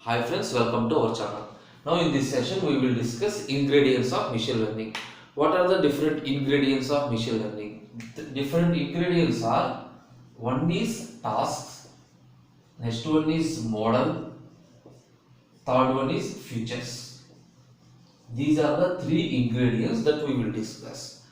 Hi friends, welcome to our channel. Now in this session we will discuss ingredients of machine learning. What are the different ingredients of machine learning? The different ingredients are: one is tasks, next one is model, third one is features. These are the three ingredients that we will discuss.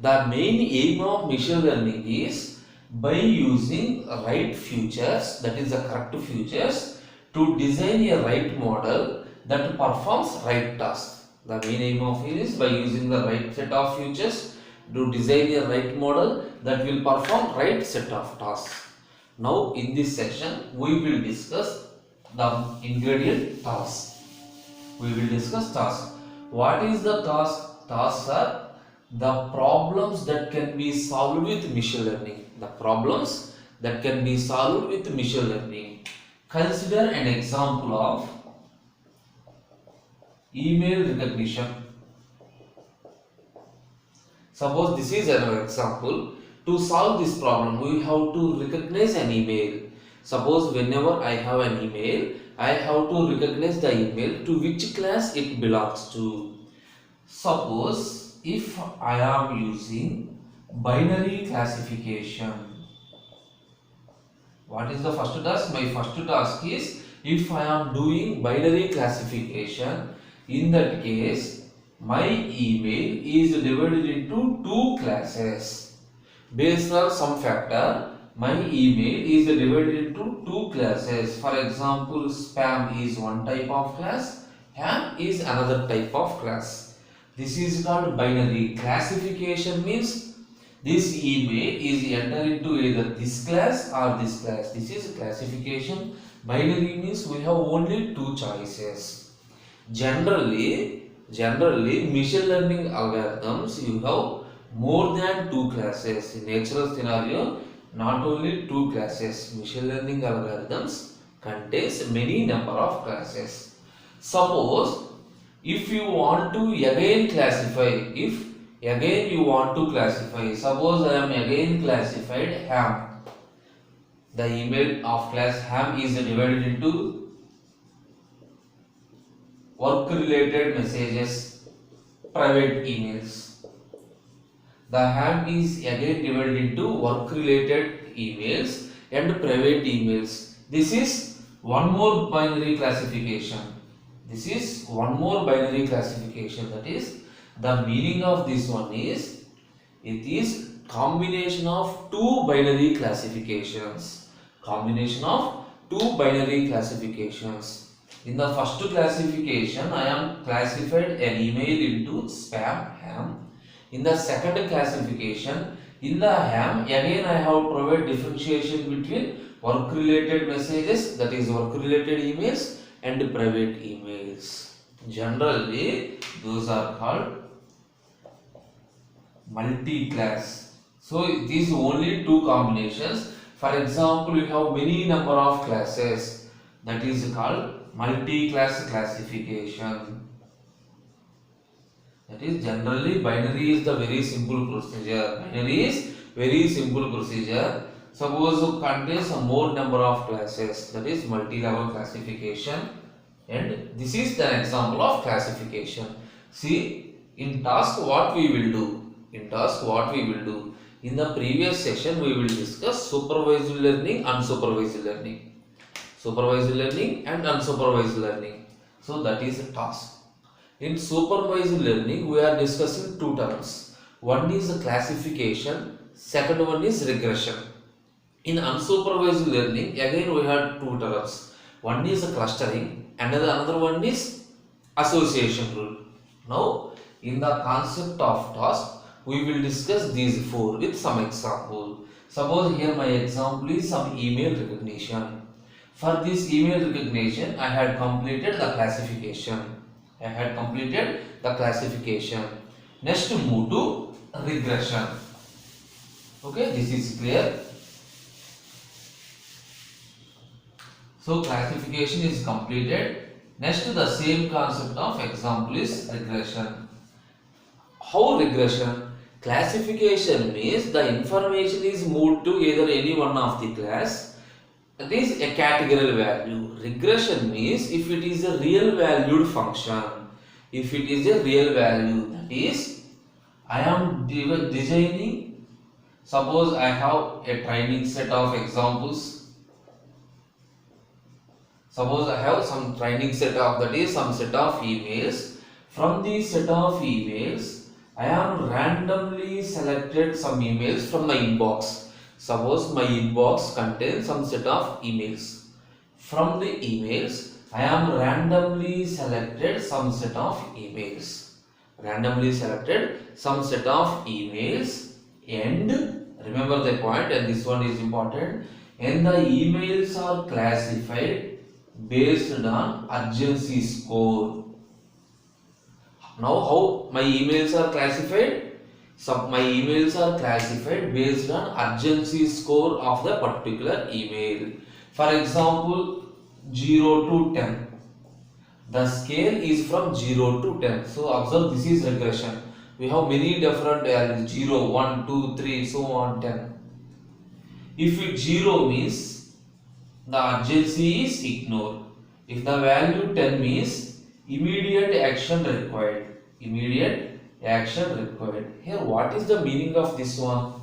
The main aim of machine learning is by using right features, that is the correct features, to design a right model that performs right task. The main aim of it is by using the right set of features to design a right model that will perform right set of tasks. Now in this section we will discuss the ingredient task. We will discuss task. What is the task? Tasks are the problems that can be solved with machine learning. The problems that can be solved with machine learning. Consider an example of email recognition. Suppose this is another example. To solve this problem, we have to recognize an email. Suppose whenever I have an email, I have to recognize the email to which class it belongs to. Suppose if I am using binary classification. What is the first task? My first task is, if I am doing binary classification, in that case my email is divided into two classes. Based on some factor, my email is divided into two classes. For example, spam is one type of class, ham is another type of class. This is called binary classification. Means this email is entered into either this class or this class. This is classification. Binary means we have only two choices. Generally machine learning algorithms, you have more than two classes. In natural scenario, not only two classes. Machine learning algorithms contains many number of classes. Suppose if you want to again classify, suppose I am again classified ham. The email of class ham is divided into work related messages, private emails. The ham is again divided into work related emails and private emails. This is one more binary classification. That is, the meaning of this one is, it is combination of two binary classifications. In the first classification, I am classified an email into spam, ham. In the second classification, in the ham, again I have provided differentiation between work related messages, that is work related emails, and private emails. Generally those are called multi-class. So these only two combinations. For example, you have many number of classes, that is called multi-class classification. That is, generally binary is the very simple procedure. Suppose it contains a more number of classes, that is multi-level classification, and this is the example of classification. See, in task what we will do? In the previous session we will discuss supervised learning, unsupervised learning. And unsupervised learning. So that is a task. In supervised learning, we are discussing two terms. One is classification, second one is regression. In unsupervised learning, again we have two terms. One is clustering, another one is association rule. Now, in the concept of task, we will discuss these four with some example. Suppose here my example is some email recognition. For this email recognition, I had completed the classification. Next, move to regression. Okay, this is clear. So classification is completed. Next, the same concept of example is regression. How regression? Classification means the information is moved to either any one of the class That is a categorical value. Regression means if it is a real valued function. If it is a real value, that is, I am designing. Suppose I have a training set of examples. Suppose I have some training set of, that is, some set of emails. From these set of emails, I am randomly selected some emails from my inbox. Suppose my inbox contains some set of emails. From the emails, I am randomly selected some set of emails. Randomly selected some set of emails, and remember the point, and this one is important, and the emails are classified based on urgency score. Now how my emails are classified? So my emails are classified based on urgency score of the particular email. For example, 0 to 10. The scale is from 0 to 10. So observe, this is regression. We have many different values, 0, 1, 2, 3, so on 10. If it 0 means the urgency is ignored. If the value 10 means immediate action required. Immediate action required. Here what is the meaning of this one?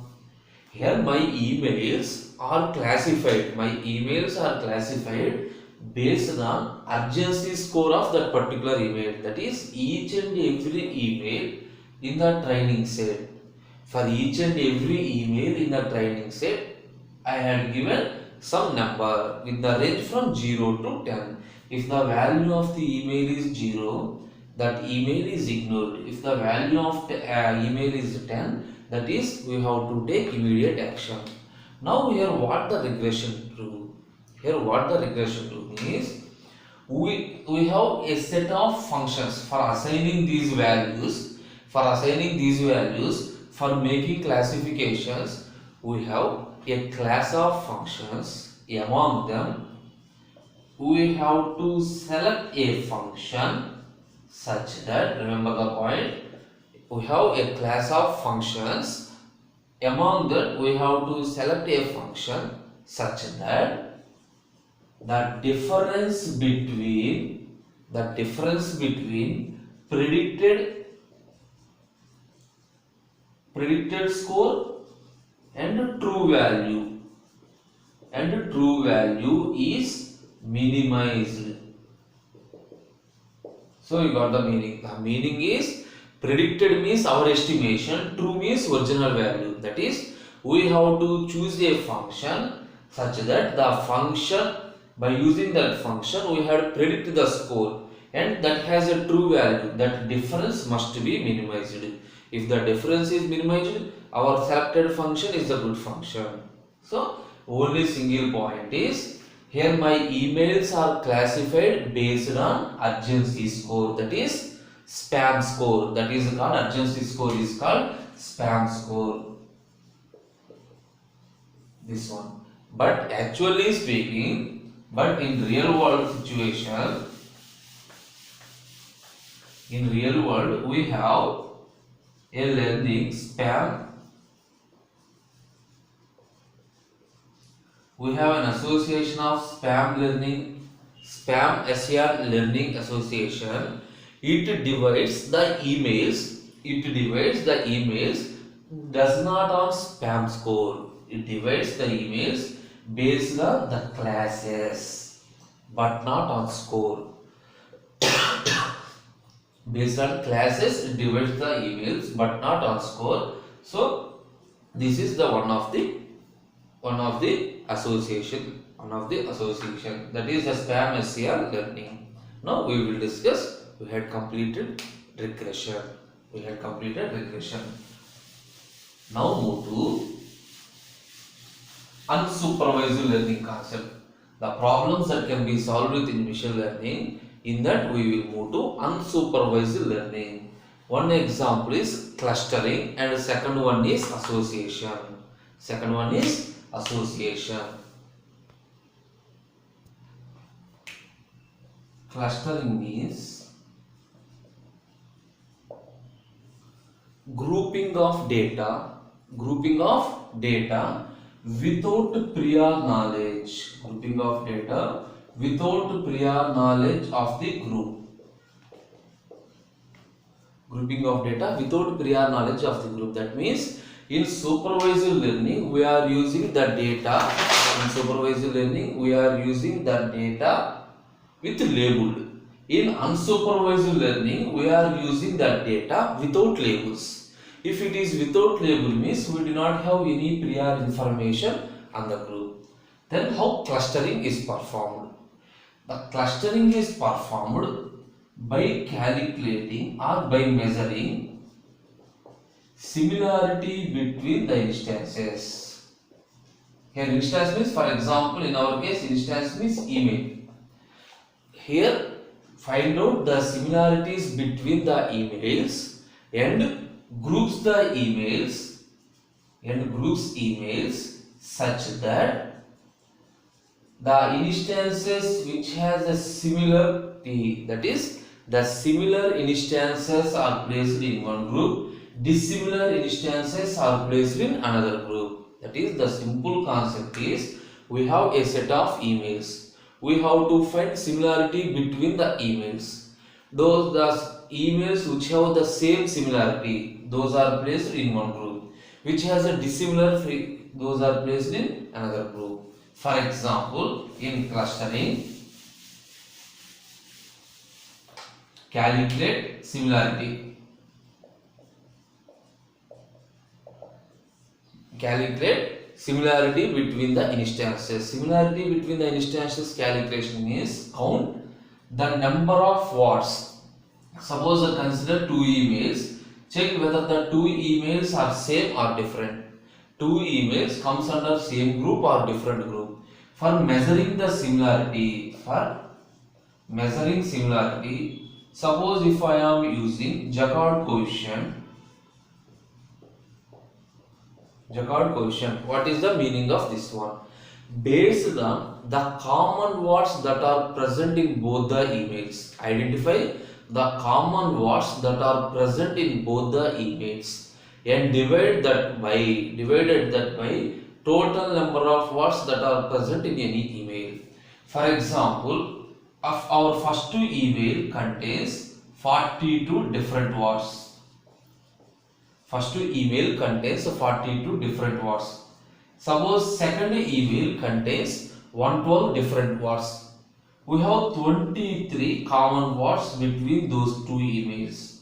Here my emails are classified. My emails are classified based on urgency score of that particular email. That is, each and every email in the training set. For each and every email in the training set, I had given some number with the range from 0 to 10. If the value of the email is 0, that email is ignored. If the value of the email is 10, that is, we have to take immediate action. Now here what the regression do? Here what the regression do is, we have a set of functions for assigning these values. For making classifications, we have a class of functions. Among them, we have to select a function such that, remember the point, we have a class of functions. Among that, we have to select a function such that the difference between predicted score and true value is minimized. So you got the meaning. The meaning is, predicted means our estimation, true means original value. That is, we have to choose a function such that the function, by using that function, we have predicted the score, and that has a true value. That difference must be minimized. If the difference is minimized, our selected function is a good function. So only single point is, here my emails are classified based on urgency score, that is spam score. That is called, urgency score is called spam score. This one. But actually speaking, but in real world situation, in real world we have a learning spam. We have an association of spam SCR learning association. It divides the emails. Does not on spam score. It divides the emails based on the classes, but not on score. Based on classes, it divides the emails, but not on score. So this is the one of the association, that is a spam SCR learning. Now we will discuss. We had completed regression. Now move to unsupervised learning concept. The problems that can be solved within machine learning. In that we will move to unsupervised learning. One example is clustering, and second one is association. Clustering means grouping of data without prior knowledge. Grouping of data without prior knowledge of the group. Grouping of data without prior knowledge of the group. That means in supervised learning we are using the data. In supervised learning we are using the data with labeled. In unsupervised learning we are using the data without labels. If it is without label means we do not have any prior information on the group. Then how clustering is performed? The clustering is performed by calculating or by measuring similarity between the instances. Here instance means, for example, in our case instance means email. Here find out the similarities between the emails and groups the emails such that the instances which has a similarity, that is the similar instances are placed in one group, dissimilar instances are placed in another group. That is the simple concept is we have a set of emails. We have to find similarity between the emails. Those the emails which have the same similarity, those are placed in one group. Which has a dissimilar, those are placed in another group. For example, in clustering, calculate similarity. Calculate similarity between the instances. Similarity between the instances calculation is count the number of words. Suppose consider two emails. Check whether the two emails are same or different. Two emails comes under same group or different group. For measuring the similarity, suppose if I am using Jaccard coefficient, what is the meaning of this one? Based on the common words that are present in both the emails. Identify the common words that are present in both the emails and divided that by total number of words that are present in any email. For example, of our first two email contains 42 different words. First email contains 42 different words. Suppose second email contains 112 different words. We have 23 common words between those two emails.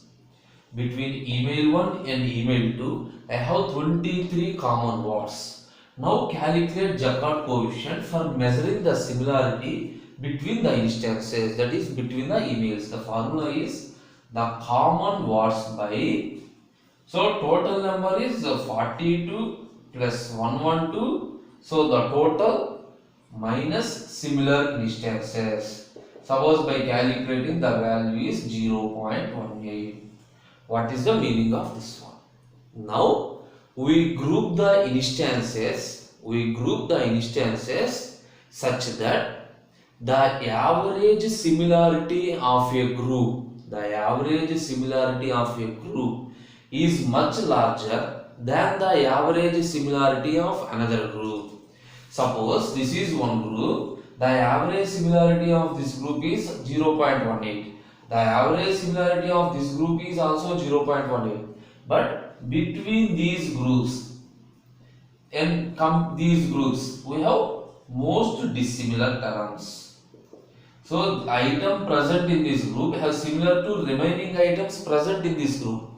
Between email 1 and email 2, I have 23 common words. Now calculate Jaccard coefficient for measuring the similarity between the instances, that is between the emails. The formula is the common words by, so total number is 42 plus 112, so the total minus similar instances. Suppose by calculating the value is 0.18. What is the meaning of this one? Now we group the instances such that the average similarity of a group is much larger than the average similarity of another group. Suppose this is one group, the average similarity of this group is 0.18. The average similarity of this group is also 0.18. But between these groups we have most dissimilar terms. So the item present in this group has similar to remaining items present in this group,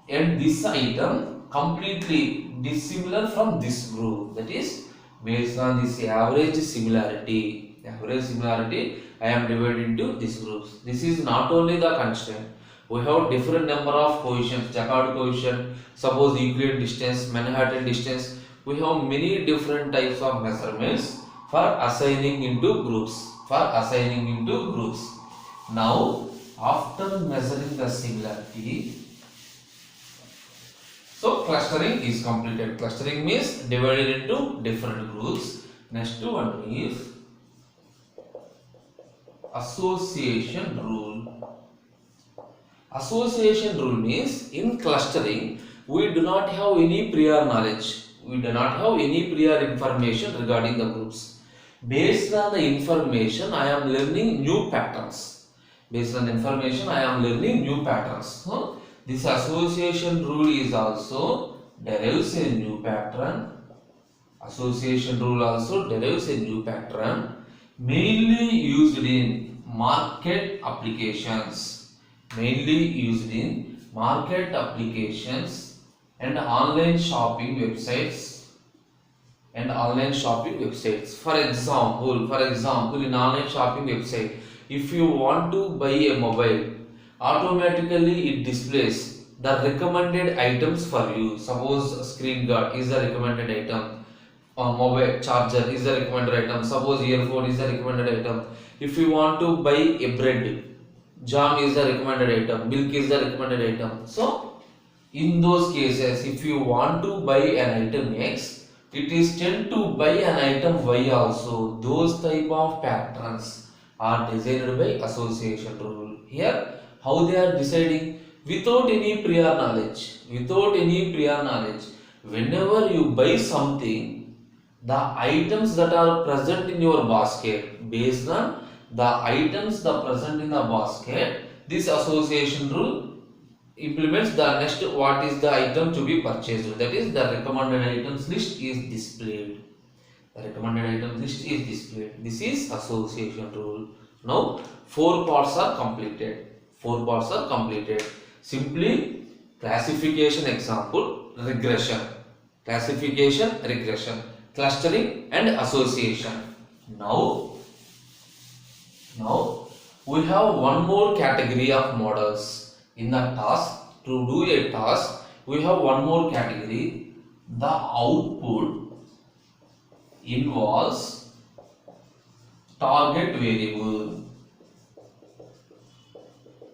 and this item completely dissimilar from this group. That is based on this average similarity. I am divided into these groups. This is not only the constraint. We have different number of coefficients, Jaccard coefficient, suppose Euclid distance, Manhattan distance. We have many different types of measurements for assigning into groups. Now, after measuring the similarity, so clustering is completed. Clustering means divided into different groups. Next one is association rule. Association rule means in clustering we do not have any prior knowledge. We do not have any prior information regarding the groups. Based on the information, I am learning new patterns. Based on information, I am learning new patterns. This association rule is also derives a new pattern. Association rule also derives a new pattern, mainly used in market applications. Mainly used in market applications and online shopping websites. For example, in online shopping website, if you want to buy a mobile, automatically it displays the recommended items for you. Suppose screen guard is the recommended item, mobile charger is the recommended item, suppose earphone is the recommended item. If you want to buy a bread, jam is the recommended item, milk is the recommended item. So in those cases, if you want to buy an item X, it is tend to buy an item Y also. Those type of patterns are designed by association rule. Here, how they are deciding? Without any prior knowledge. Whenever you buy something, the items that are present in your basket, based on the items that are present in the basket, this association rule implements the next what is the item to be purchased, that is the recommended items list is displayed. This is association rule. Now 4 parts are completed. Simply classification, example, regression, clustering and association. Now we have one more category of models. In the task, to do a task, we have one more category. The output involves target variable.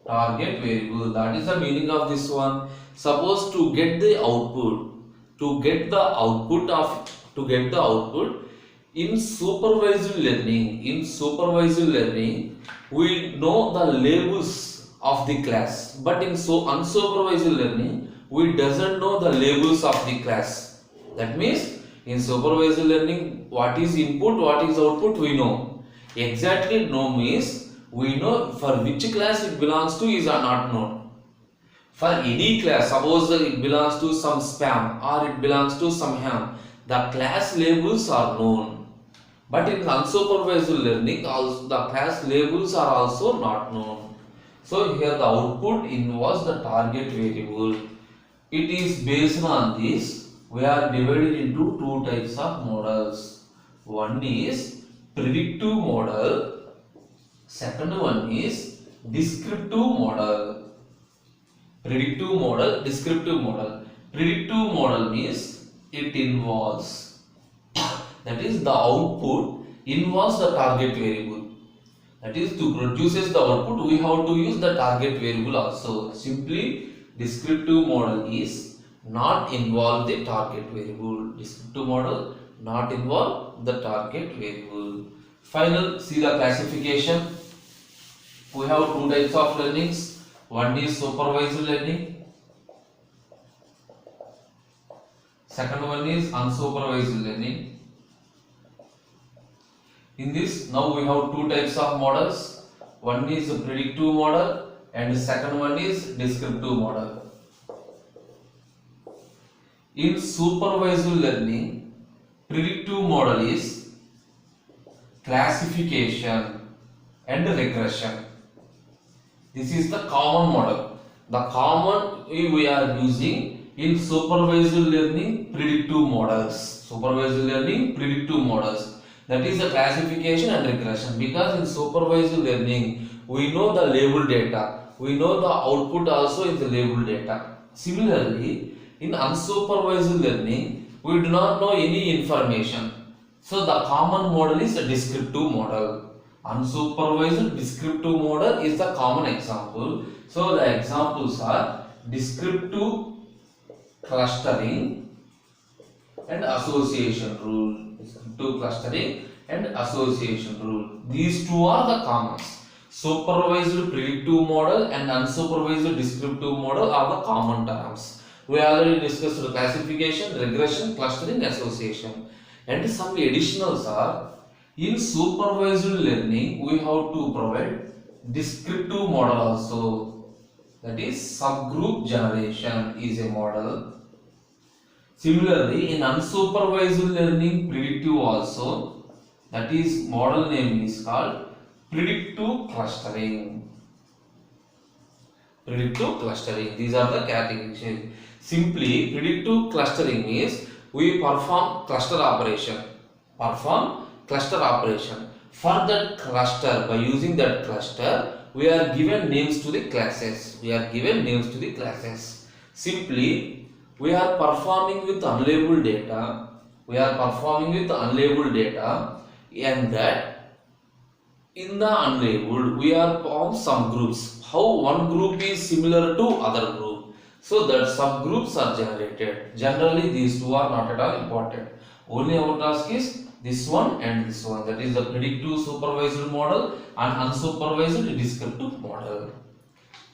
That is the meaning of this one. Suppose to get the output in supervised learning, we know the labels of the class, but in unsupervised learning we doesn't know the labels of the class. That means in supervised learning, what is input, what is output, we know. Exactly know means we know for which class it belongs to is not known. For any class, suppose it belongs to some spam or it belongs to some ham, the class labels are known. But in unsupervised learning, also the class labels are also not known. So here the output involves the target variable. It is based on this. We are divided into 2 types of models. One is predictive model. Second one is descriptive model. Predictive model, descriptive model. Predictive model means it involves, that is the output involves the target variable. That is, to produces the output, we have to use the target variable also. Simply, descriptive model is not involve the target variable. Descriptive model not involve the target variable. Final, see the classification. We have 2 types of learnings. One is supervised learning. Second one is unsupervised learning. In this, now we have 2 types of models. One is a predictive model and second one is descriptive model. In supervised learning, predictive model is classification and regression. This is the common model. The common we are using in supervised learning predictive models. That is the classification and regression, because in supervised learning we know the label data, we know the output also is the label data. Similarly, in unsupervised learning we do not know any information. So the common model is a descriptive model. Unsupervised descriptive model is the common example. So the examples are descriptive clustering and association rule. Descriptive clustering and association rule. These 2 are the commons. Supervised predictive model and unsupervised descriptive model are the common terms. We already discussed classification, regression, clustering, association. And some additionals are, in supervised learning, we have to provide descriptive model also. That is subgroup generation is a model. Similarly, in unsupervised learning, predictive also. That is model name is called predictive clustering. Predictive clustering. These are the categories. Simply, predictive clustering means we perform cluster operation. Perform cluster operation. For that cluster, by using that cluster, we are given names to the classes. We are given names to the classes. Simply, we are performing with unlabeled data. We are performing with unlabeled data, and that in the unlabeled we are on some groups. How one group is similar to other group, so that subgroups are generated. Generally, these two are not at all important. Only our task is this one and this one. That is the predictive supervised model and unsupervised descriptive model.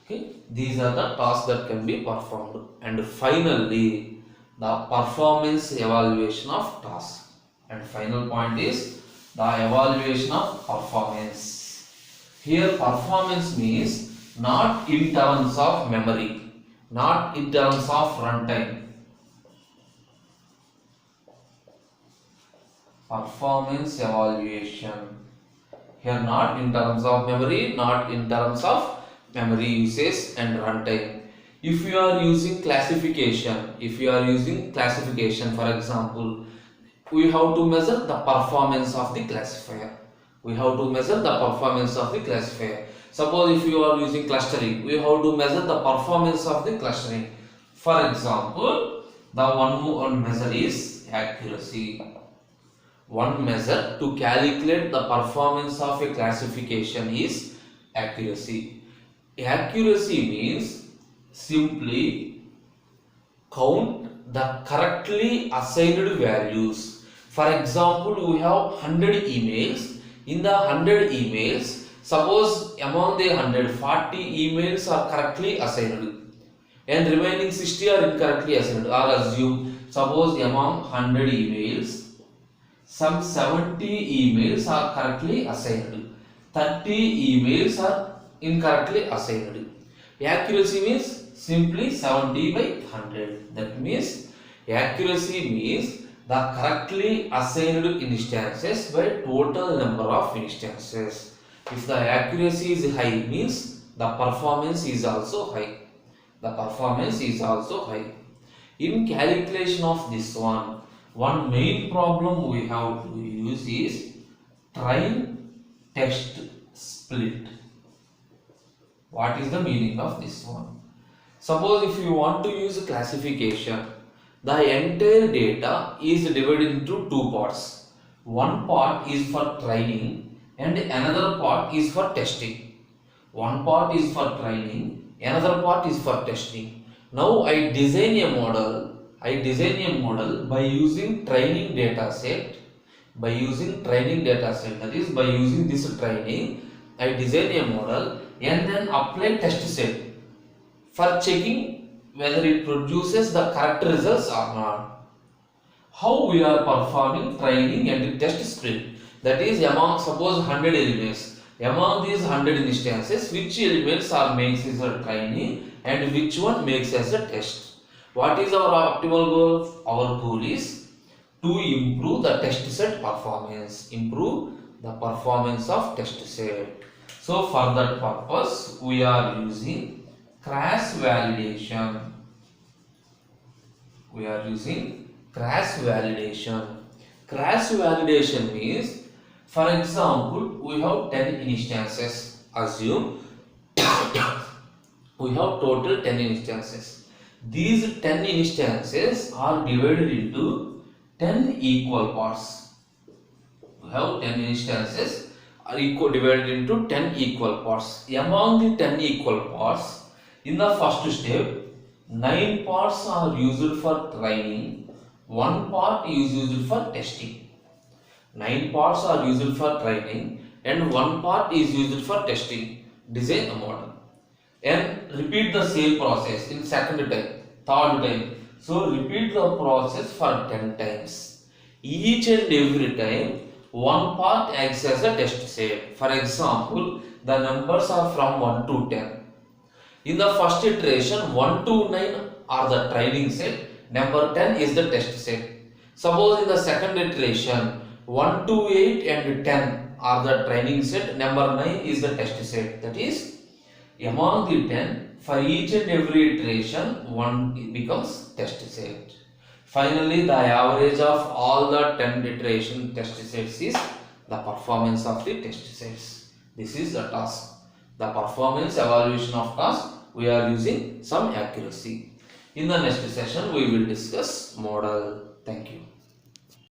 Okay, these are the tasks that can be performed. And finally, the performance evaluation of task. And final point is the evaluation of performance. Here, performance means not in terms of memory, not in terms of runtime. Performance evaluation. Here, not in terms of memory, not in terms of memory usage and runtime. If you are using classification, for example, we have to measure the performance of the classifier. Suppose if you are using clustering, we have to measure the performance of the clustering. For example, the one measure is accuracy. One measure to calculate the performance of a classification is accuracy. Accuracy means simply count the correctly assigned values. For example, we have 100 emails. In the 100 emails, suppose among the 100, 40 emails are correctly assigned and remaining 60 are incorrectly assigned. Or assume, suppose among 100 emails, some 70 emails are correctly assigned, 30 emails are incorrectly assigned. Accuracy means simply 70 by 100. That means accuracy means the correctly assigned instances by total number of instances. If the accuracy is high, means the performance is also high. In calculation of this one main problem we have to use is train test split. What is the meaning of this one? Suppose if you want to use classification, the entire data is divided into two parts. One part is for training and another part is for testing. One part is for training, another part is for testing. Now I design a model by using training data set. That is, by using this training, I design a model and then apply test set for checking whether it produces the correct results or not. How we are performing training and test split? That is, among suppose 100 elements. Among these 100 instances, which elements are makes as a training and which one makes as a test? What is our optimal goal? Our goal is to improve the test set performance. Improve the performance of test set. So for that purpose, we are using cross validation. Cross validation means, for example, we have 10 instances. Assume we have total 10 instances. These 10 instances are divided into 10 equal parts. We have 10 instances are divided into 10 equal parts. Among the 10 equal parts, in the first step, 9 parts are used for training, 1 part is used for testing. 9 parts are used for training and 1 part is used for testing. Design a model and repeat the same process in second time. third time. So repeat the process for 10 times. Each and every time, one part acts as a test set. For example, the numbers are from 1 to 10. In the first iteration, 1 to 9 are the training set, number 10 is the test set. Suppose in the second iteration, 1 to 8 and 10 are the training set, number 9 is the test set. That is, among the 10, for each and every iteration, 1 becomes test set. Finally, the average of all the 10 iteration test sets is the performance of the test sets. This is the task. The performance evaluation of task, we are using some accuracy. In the next session, we will discuss model. Thank you.